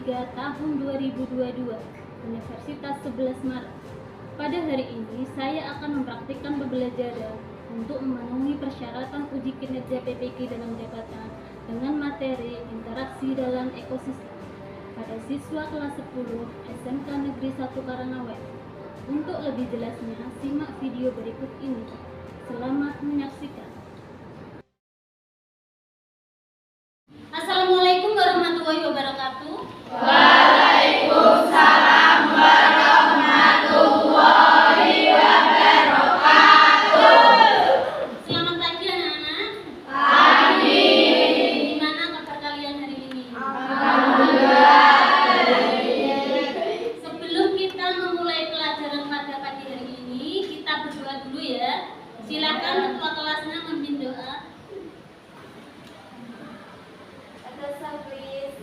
3 tahun 2022 Universitas 11 Maret. Pada hari ini saya akan mempraktikkan pembelajaran untuk memenuhi persyaratan uji kinerja PPG dalam jabatan dengan materi interaksi dalam ekosistem pada siswa kelas 10 SMK Negeri 1 Karangawen. Untuk lebih jelasnya, simak video berikut ini. Selamat menyaksikan. Assalamualaikum warahmatullahi wabarakatuh. Waalaikumsalam warahmatullahi wabarakatuh. Selamat pagi anak-anak. Pagi. Gimana kabar kalian hari ini? Alhamdulillah. Sebelum kita memulai pelajaran pada pagi hari ini, kita berdoa dulu ya. Silakan ketua kelasnya memimpin doa. Let us please,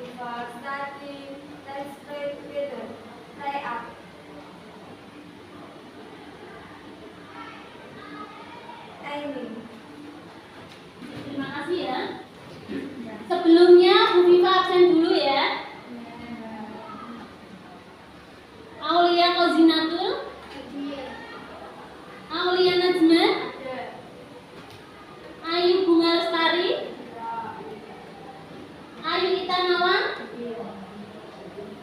before starting, let's pray together. Pray up. Amen. Terima kasih ya. Sebelumnya Bu Viva absen dulu ya. Aulia Kozinatul, Aulia Najma, Ayu Bunga Lestari, Ayu Itanawa,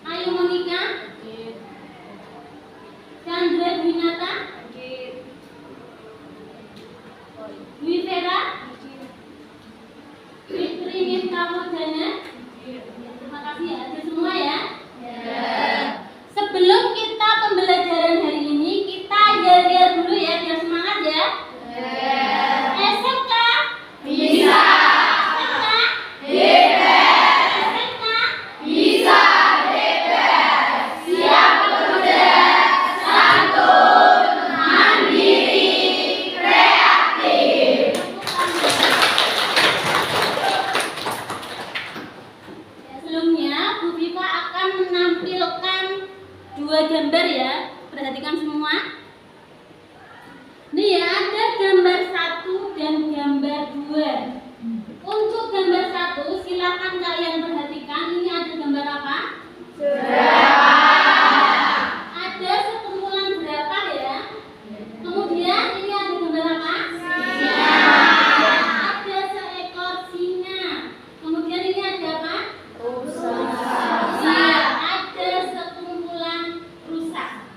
Ayu Monika, Chandra Dwinata, Dwi Vera, Fitri Nifta Murdana. Terima kasih ya, hadir semua ya. Sebelum kita pembelajaran hari ini, kita yel-yel dulu ya, biar semangat ya. SMK Bisa. SMK Hebat. SMK Bisa. Hebat. Siap bekerja. Santun. Mandiri. Kreatif. Sebelumnya Bu Viva akan menampilkan dua gambar ya. Perhatikan semua. Nih ya, ada gambar 1 dan gambar 2. Untuk gambar 1 silakan kalian perhatikan, ini ada gambar apa? Ada sekumpulan jerapah ya. Kemudian ini ada gambar apa? Ada seekor singa. Kemudian ini ada apa? Iya, ada sekumpulan rusa.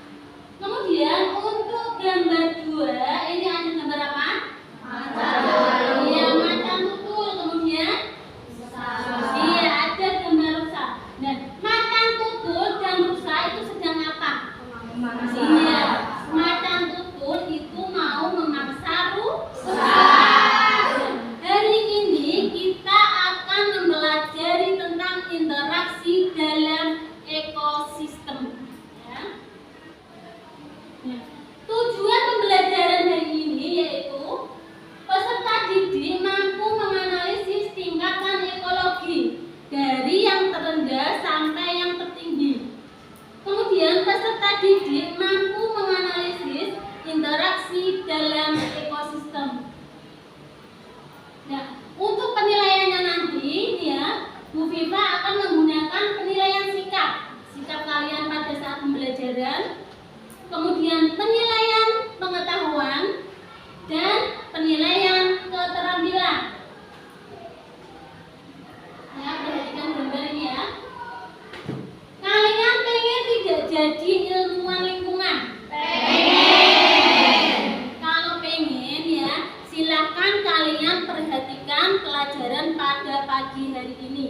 Kemudian untuk gambar 2 ini ada gambar apa? Iya, macan tutul. Kemudian iya, ada gambar rusa. Nah, macan tutul dan rusa itu sedang apa? Iya, macan tutul itu mau memaksa rusa. Hari ini kita akan mempelajari tentang interaksi dalam ekosistem. Ya. Nah, tujuan pembelajaran hari ini yaitu peserta didik mampu menganalisis tingkatan ekologi dari yang terendah sampai yang tertinggi. Kemudian peserta didik mampu menganalisis interaksi dalam ekosistem. Nah, untuk penilaiannya nanti ya, Bu Viva akan menggunakan penilaian sikap kalian pada saat pembelajaran, kemudian penilaian pengetahuan dan penilaian keterampilan. Ya, perhatikan gambar ini ya. Kalian pengen tidak jadi ilmuwan lingkungan? Kalau pengen ya, silahkan kalian perhatikan pelajaran pada pagi hari ini.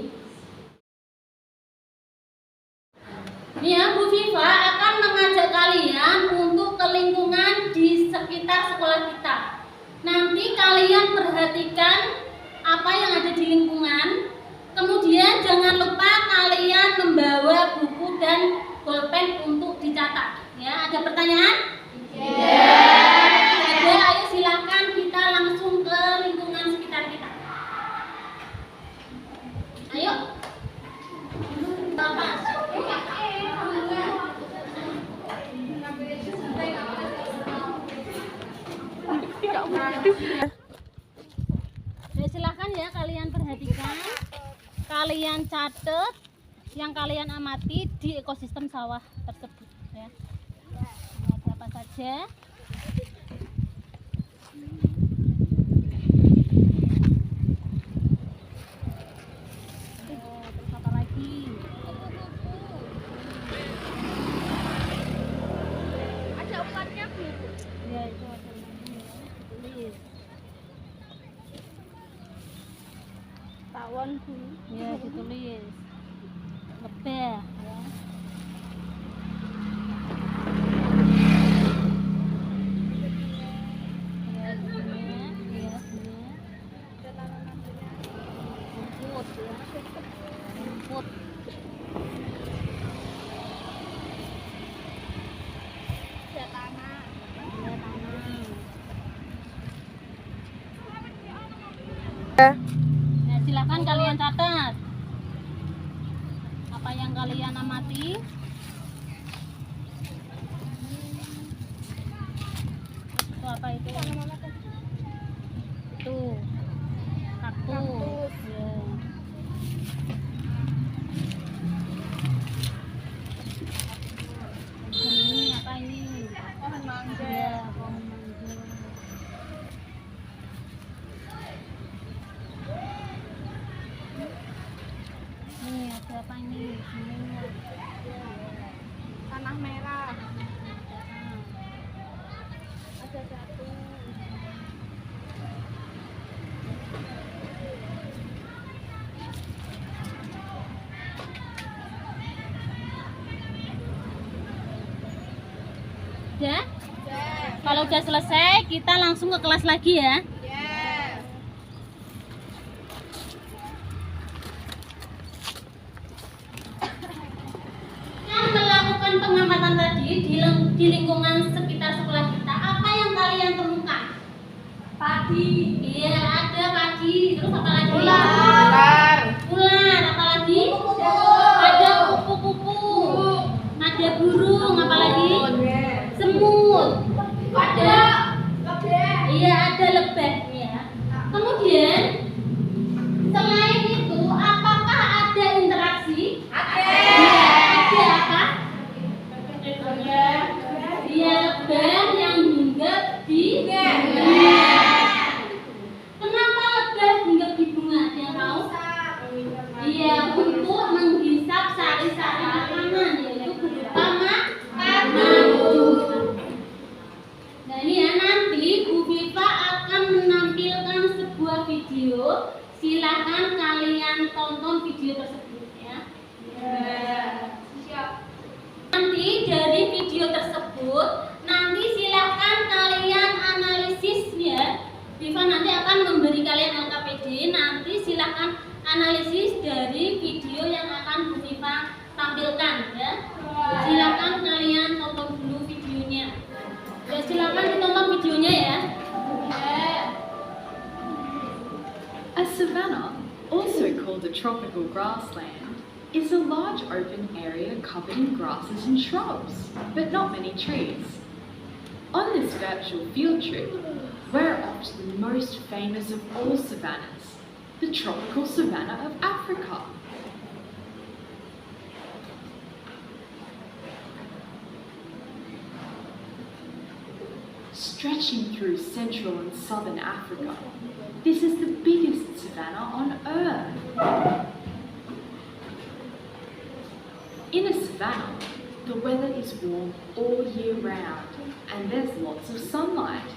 Nih ya, Bu Viva akan mengajak kalian untuk ke lingkungan di sekitar sekolah kita. Nanti kalian perhatikan apa yang ada di lingkungan. Kemudian jangan lupa kalian membawa buku dan bolpen untuk dicatat. Ya, ada pertanyaan? Ada, ayo silakan kita langsung ke lingkungan sekitar kita. Ayo. Bapak. Ya, silakan ya kalian perhatikan, kalian catat yang kalian amati di ekosistem sawah tersebut ya. Ada apa saja? Terus apa lagi? Ada ulatnya, Bu. Ya, itu ada namanya ya. Tulis. Tawon, Bu. Ya, ditulis. Lebah ya. Ya, bunga, ya, bunga. Rumput ya. Rumput. Ada tanah. Ya, tanah. Nah, silakan kalian catat apa yang kalian amati. Itu apa itu? Itu kaktus. Ya. Ini apa ini? Pohon mangga. Ya, pohon mangga. Nih ada apa ini? Semut. Tanah merah. Ada batu. Udah? Yes. Kalau udah selesai, kita langsung ke kelas lagi ya. Yes. Yang melakukan pengamatan tadi di lingkungan sekitar sekolah kita, apa yang kalian temukan? Padi. Iya, ada padi. Terus apa lagi? Ular. Ular, apa lagi? Ada kupu-kupu. Ada burung, apa lagi? Semut. Ada. Iya, ada lebah ya. Kemudian selain itu, apakah ada interaksi? Iya, ada apa? Iya, lebah yang hinggap di bunga. Kenapa lebah hinggap di bunga? Ada yang tahu? Iya, untuk menghisap sari-sari makanan, yaitu berupa madu. Nah ini ya, nanti Bu Viva akan menampilkan sebuah video. Silakan kalian tonton video tersebut ya. Siap. Nanti dari video tersebut, nanti silakan kalian analisis ya. Viva nanti akan memberi kalian LKPD. Nanti silakan analisis dari video yang akan Bu Viva tampilkan ya. Silakan kalian tonton dulu videonya. Ya, silakan ditonton videonya ya. A savanna, also called a tropical grassland, is a large open area covered in grasses and shrubs, but not many trees. On this virtual field trip, we're off to the most famous of all savannas, the tropical savanna of Africa. Stretching through central and southern Africa, this is the biggest savanna on Earth. In a savanna, the weather is warm all year round and there's lots of sunlight.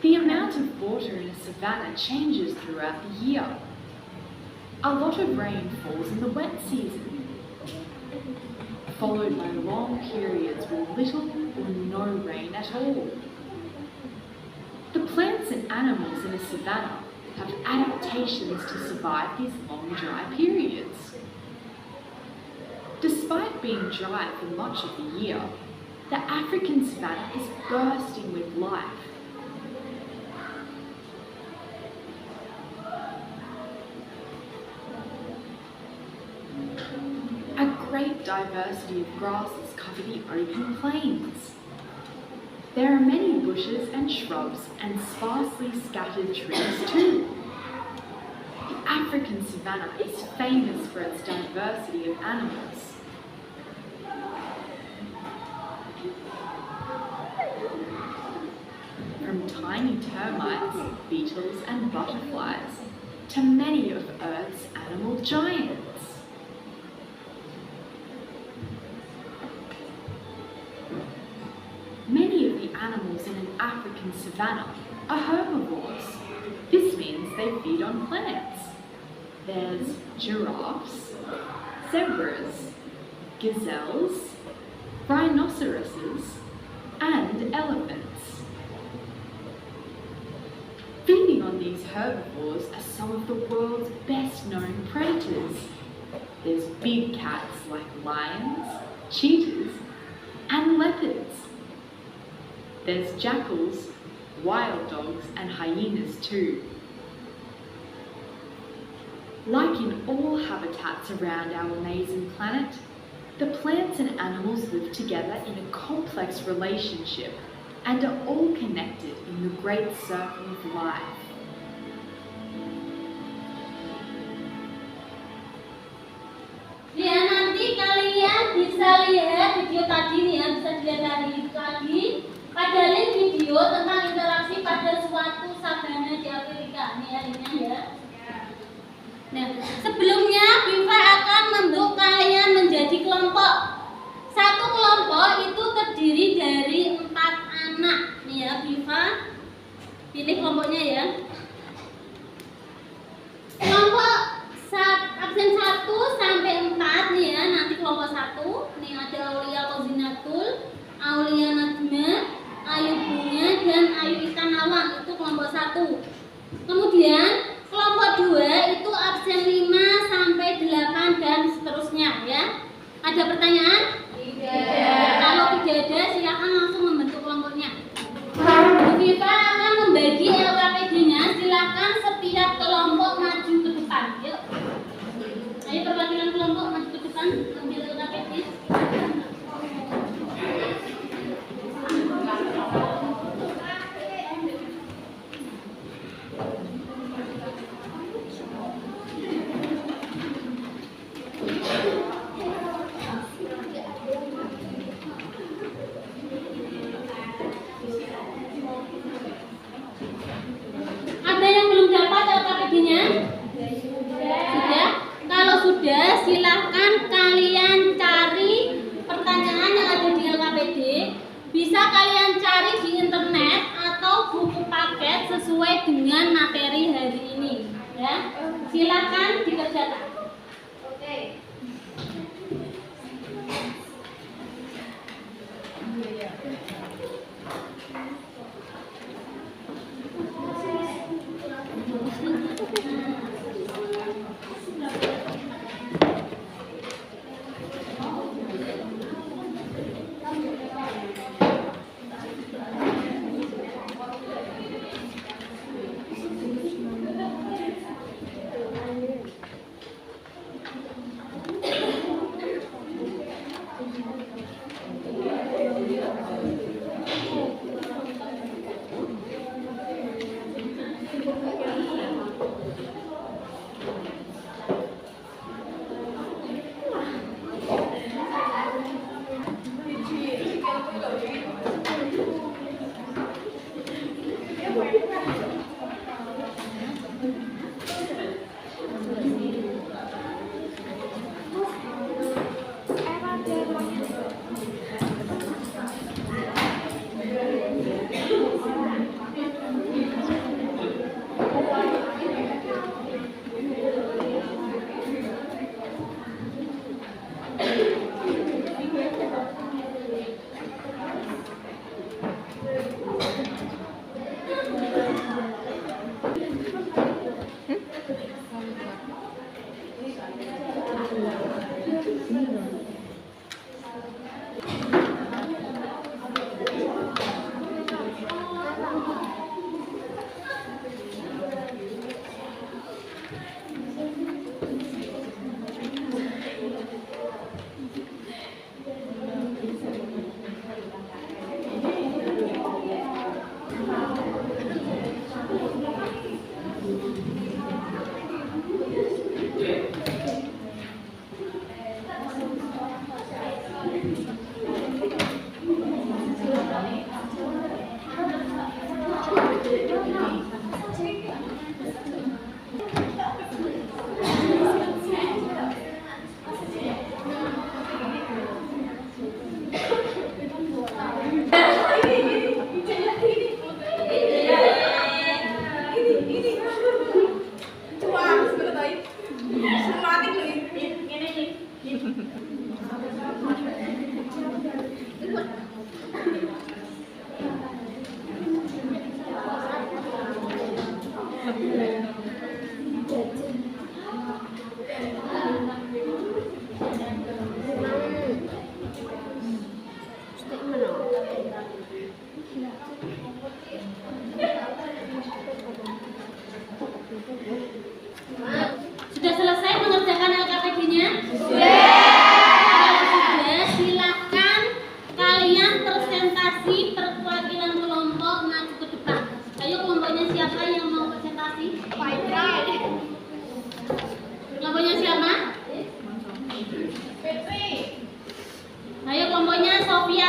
The amount of water in a savanna changes throughout the year. A lot of rain falls in the wet season, followed by long periods with little or no rain at all. The plants and animals in a savanna have adaptations to survive these long dry periods. Despite being dry for much of the year, the African savanna is bursting with life. A great diversity of grasses cover the open plains. There are many bushes and shrubs and sparsely scattered trees too. The African savanna is famous for its diversity of animals. From tiny termites, beetles and butterflies, to many of Earth's animal giants. Many of the animals in an African savanna are herbivores. This means they feed on plants. There's giraffes, zebras, gazelles, rhinoceroses, and elephants. Feeding on these herbivores are some of the world's best known predators. There's big cats like lions, cheetahs, and leopards. There's jackals, wild dogs, and hyenas too. Like in all habitats around our amazing planet, the plants and animals live together in a complex relationship and are all connected in the great circle of life. Ya, nanti kalian bisa lihat video tadi nih ya, bisa dilihat lagi pada link video tentang interaksi pada suatu savana di Afrika. Nih ya linknya ya. Nah, sebelumnya Biva akan membentuk kalian menjadi kelompok. Satu kelompok itu terdiri dari 4 anak. Nih ya, Biva pilih kelompoknya ya. Kelompok absen 1 sampai 4 nih ya. Nanti kelompok 1 nih ada Aulia Kozinatul, Aulia Najma, Ayu Bunga, dan Ayu Ikanawang. Itu kelompok 1. Kemudian kelompok 2 itu absen 5 sampai 8 dan seterusnya ya. Ada pertanyaan? Tidak. Kalau tidak ada, silakan langsung membentuk kelompoknya. Viva akan membagi LKPD-nya. Silakan setiap kelompok maju ke depan. Yuk. Ayo perwakilan kelompok maju ke depan ambil LKPD.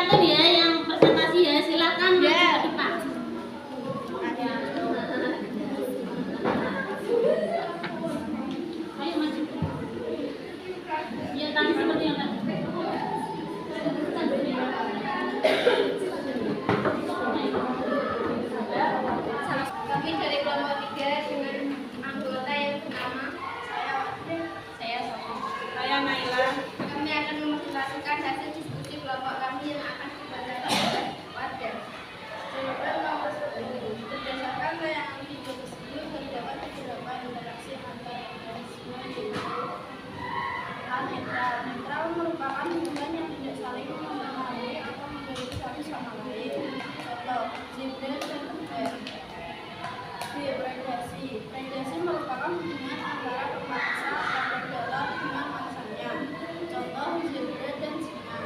dipersiapkan ya yang presentasi ya, silakan maju ke depan. Ayo maju. Ya tadi seperti yang tadi. Kami dari kelompok 3 dengan anggota yang bernama saya Sofi. Saya Naila. Kami akan mempresentasikan hasil diskusi kelompok kami yang akan dibacakan oleh warga. Jawaban nomor 10. Berdasarkan tayangan video tersebut terdapat beberapa interaksi antar organisme yaitu netral. Netral merupakan hubungan yang tidak saling mempengaruhi atau memiliki satu sama lain. Contoh, zebra dan bear. Predasi. Predasi merupakan hubungan antara pemangsa dan predator dengan mangsanya. Contoh zebra dan singa.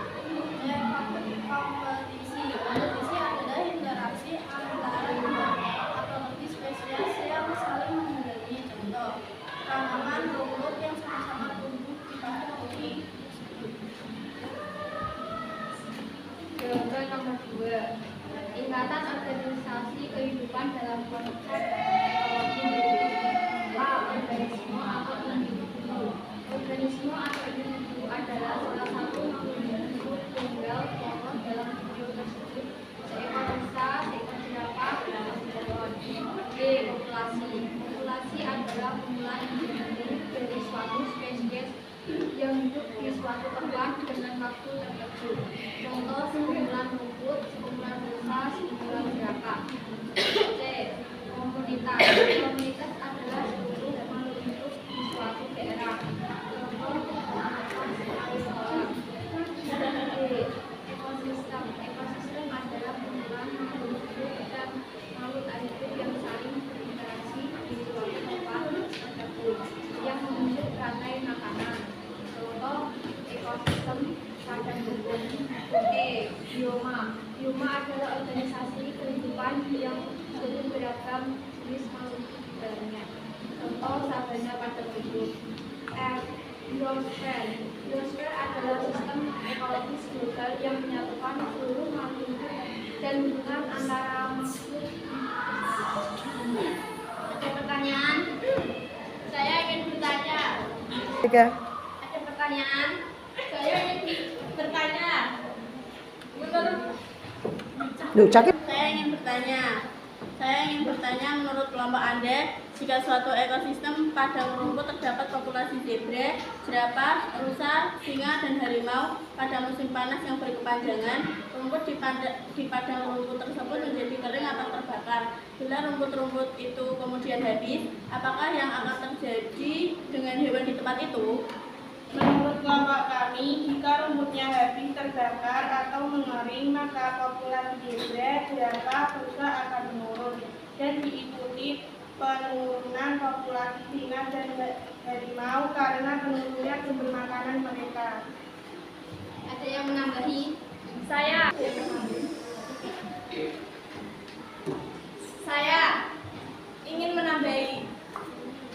Kompetisi. Kompetisi adalah interaksi antara dua atau lebih spesies yang saling menghindari. Contoh tanaman rumput yang sama-sama tumbuh di pada bumi. Jawaban nomor 2. Tingkatan organisasi kehidupan dalam konsep organisme atau individu. Organisme atau individu adalah salah satu makhluk tunggal pokok dalam video tersebut. Seekor unta, seekor jerapah, dan pohon. B. Populasi. Populasi adalah kumpulan individu dari suatu spesies yang hidup di suatu tempat dengan waktu tertentu. Contoh sekumpulan rumput, sekumpulan rusa, sekumpulan jerapah. C. Komunitas. Komunitas adalah seluruh makhluk hidup di suatu daerah. Contoh sekolah. D. Ekosistem. Ekosistem adalah kumpulan makhluk hidup dan makhluk hidup yang saling berinteraksi di suatu tempat tertentu yang membentuk rantai makanan. Contoh ekosistem padang rumput. E. Bioma. Bioma adalah organisasi kehidupan yang mengikuti beragam jenis makhluk di dalamnya. Contoh sabana padang rumput. F. Biosfer. Biosfer adalah sistem ekologis global yang menyatukan seluruh makhluk hidup dan hubungan antara makhluk. Ada pertanyaan? Saya ingin bertanya. Ada pertanyaan? Saya ingin bertanya. Saya ingin bertanya menurut kelompok Anda, jika suatu ekosistem padang rumput terdapat populasi zebra, jerapah, rusa, singa, dan harimau pada musim panas yang berkepanjangan, rumput di padang rumput tersebut menjadi kering atau terbakar. Bila rumput-rumput itu kemudian habis, apakah yang akan terjadi dengan hewan di tempat itu? Menurut kelompok kami, jika rumputnya habis terbakar atau mengering, maka populasi zebra, jerapah, rusa akan menurun dan diikuti penurunan populasi singa dan harimau karena menurunnya sumber makanan mereka. Ada yang menambahi? Saya ingin menambahi.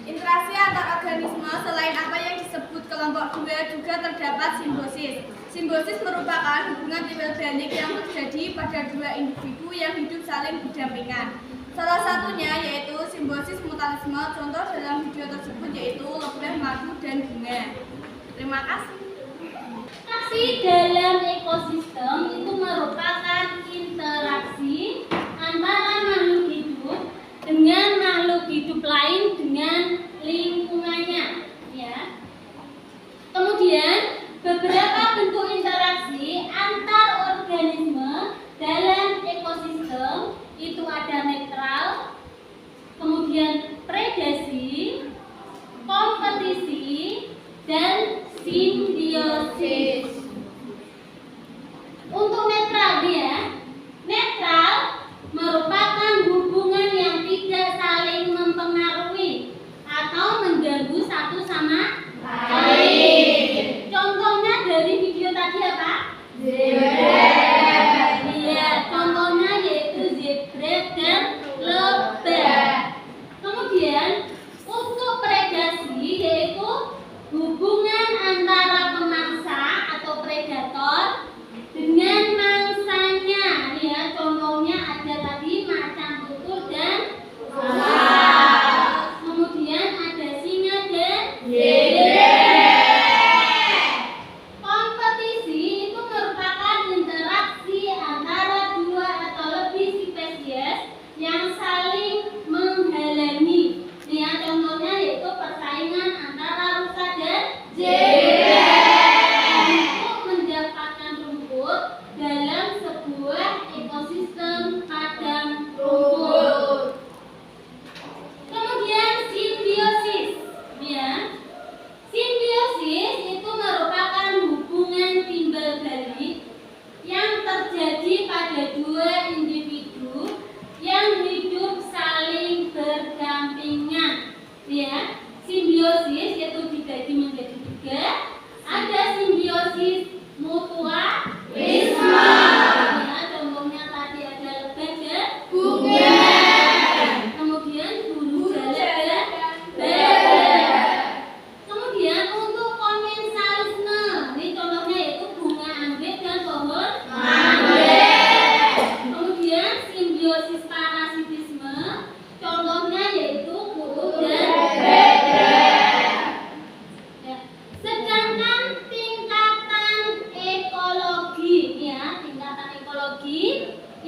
Interaksi antar organisme selain apa yang disebut kelompok 2 juga terdapat simbiosis. Simbiosis merupakan hubungan bioorganik yang terjadi pada dua individu yang hidup saling berdampingan. Salah satunya yaitu simbiosis mutualisme. Contoh dalam video tersebut yaitu lebah, madu, dan bunga. Terima kasih. Interaksi dalam ekosistem itu merupakan interaksi antara makhluk hidup dengan makhluk hidup lain dengan lingkungannya, ya. Kemudian beberapa bentuk interaksi antar organisme dalam ekosistem itu ada netral, kemudian predasi, kompetisi, dan simbiosis. Untuk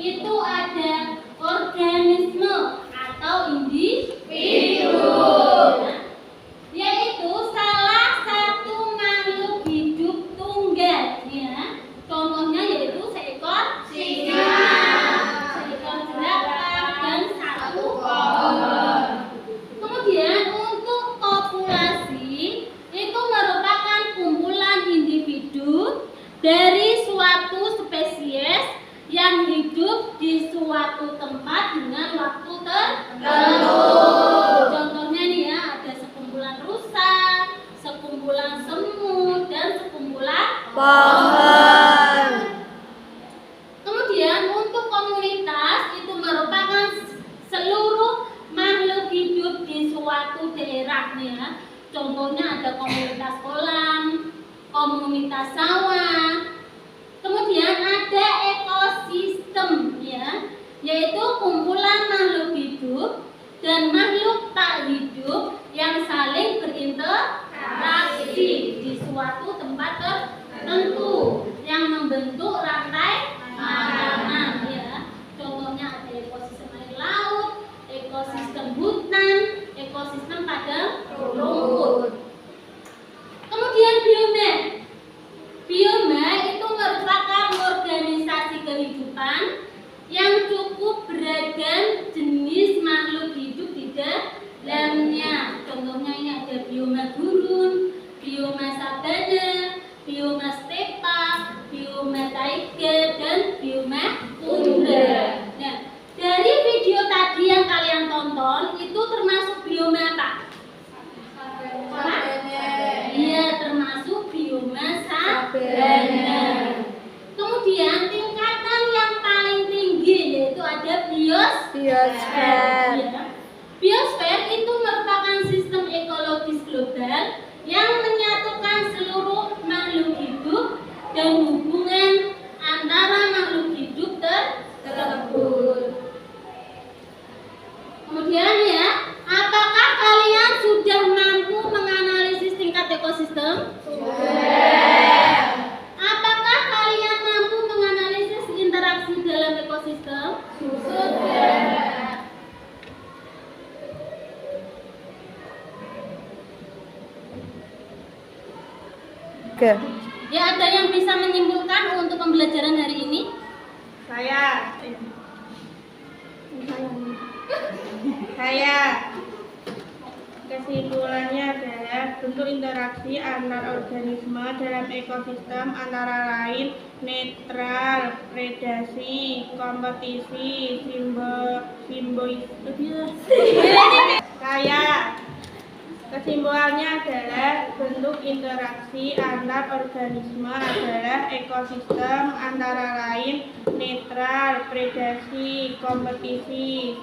itu ada organisme atau individu, yaitu salah satu makhluk hidup tunggal, ya. Contohnya yaitu seekor singa, seekor jerapah, dan satu pohon. Kemudian untuk populasi itu merupakan kumpulan individu dari suatu spesies yang hidup di suatu tempat dengan waktu tertentu. Contohnya nih ya, ada sekumpulan rusa, sekumpulan semut, dan sekumpulan pohon. Kemudian untuk komunitas itu merupakan seluruh makhluk hidup di suatu daerah nih ya. Contohnya ada komunitas kolam, komunitas sawah. Kemudian ada ekosistem, ya, yaitu kumpulan makhluk hidup dan makhluk tak hidup yang saling berinteraksi di suatu tempat tertentu yang membentuk rantai makanan, ya. Contohnya ada ekosistem air laut, ekosistem hutan, ekosistem padang rumput. Kemudian bioma. Bioma itu merupakan organisasi kehidupan yang cukup beragam jenis makhluk hidup di dalamnya. Contohnya ini ada bioma gurun, bioma sabana, bioma stepa, bioma taiga, dan bioma tundra. Nah, dari video tadi yang kalian tonton itu termasuk bioma apa? Iya, termasuk bioma sabana. Kemudian tingkatan yang paling tinggi yaitu ada biosfer. Ya. Biosfer itu merupakan sistem ekologis global yang menyatukan seluruh makhluk hidup dan hubungan antara makhluk hidup tersebut. Kemudian ya, apakah kalian sudah mampu menganalisis tingkat ekosistem? Sudah. Apakah kalian mampu menganalisis interaksi dalam ekosistem? Sudah. Oke. Ya, ada yang bisa menyimpulkan untuk pembelajaran hari ini? Saya kesimpulannya adalah bentuk interaksi antar organisme dalam ekosistem antara lain netral, predasi, kompetisi, kesimpulannya adalah bentuk interaksi antar organisme adalah ekosistem antara lain netral, predasi, kompetisi,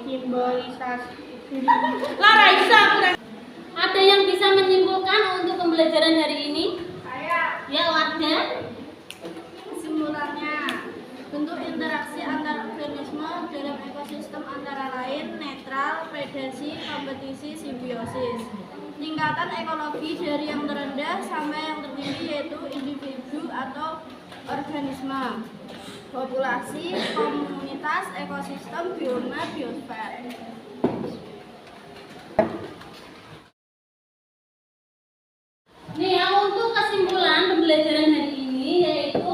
Ada yang bisa menyimpulkan untuk pembelajaran hari ini? Saya. Ya, Wardah. Kesimpulannya, bentuk interaksi antar organisme dalam ekosistem antara lain netral, predasi, kompetisi, simbiosis. Tingkatan ekologi dari yang terendah sampai yang tertinggi yaitu individu atau organisme, populasi, komunitas, ekosistem, bioma, biosfer. Nih ya, untuk kesimpulan pembelajaran hari ini yaitu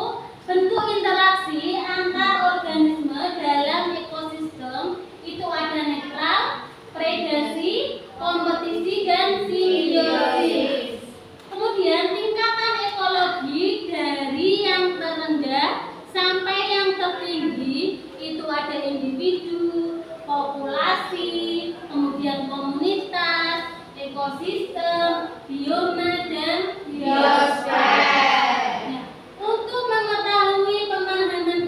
bentuk interaksi antar organisme dalam ekosistem itu ada netral, predasi, kompetisi, dan simbiosis. Kemudian tingkatan ekologi dari yang terendah sampai yang tertinggi itu ada individu, populasi, kemudian komunitas, ekosistem, bioma, dan biosfer. Nah, untuk mengetahui pemahaman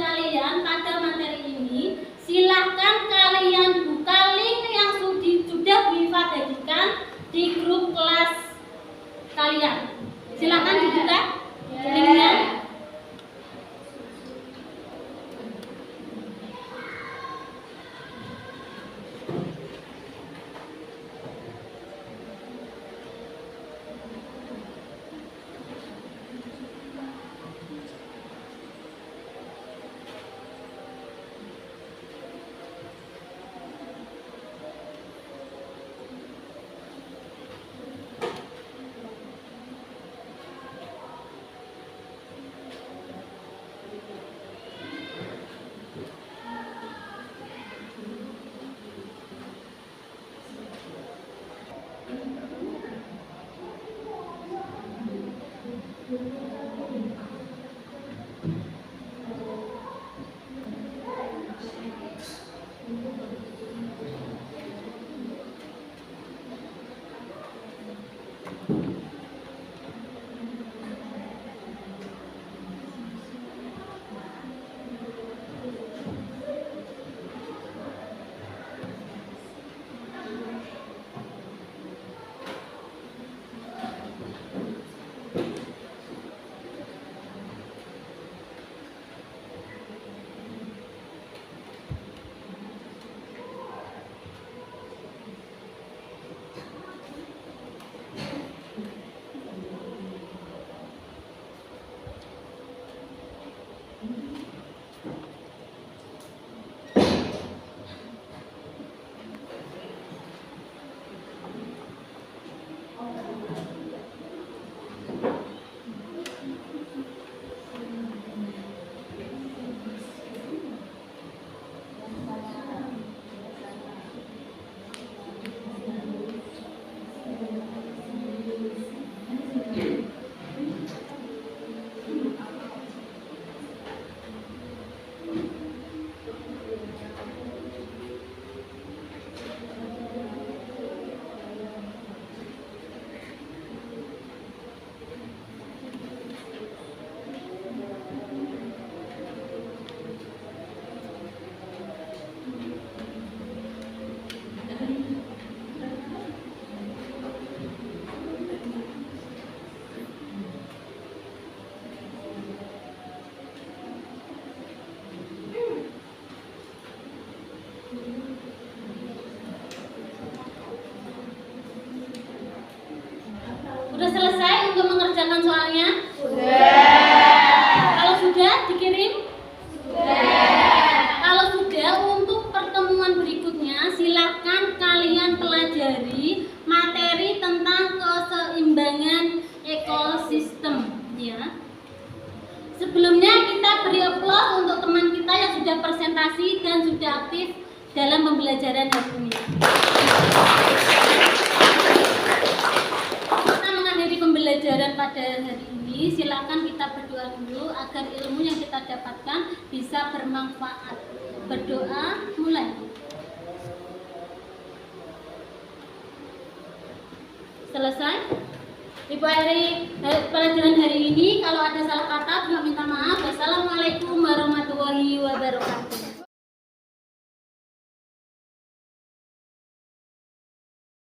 selesai untuk mengerjakan soalnya? Kalau sudah dikirim? Kalau sudah, untuk pertemuan berikutnya silakan kalian pelajari materi tentang keseimbangan ekosistem ya. Sebelumnya kita beri aplaus untuk teman kita yang sudah presentasi dan sudah aktif dalam pembelajaran hari ini. Kita mengakhiri pembelajaran pada hari ini. Silakan kita berdoa dulu agar ilmu yang kita dapatkan bisa bermanfaat. Berdoa mulai. Selesai. Ibu akhiri pelajaran hari ini. Kalau ada salah kata, juga minta maaf. Wassalamualaikum warahmatullahi wabarakatuh.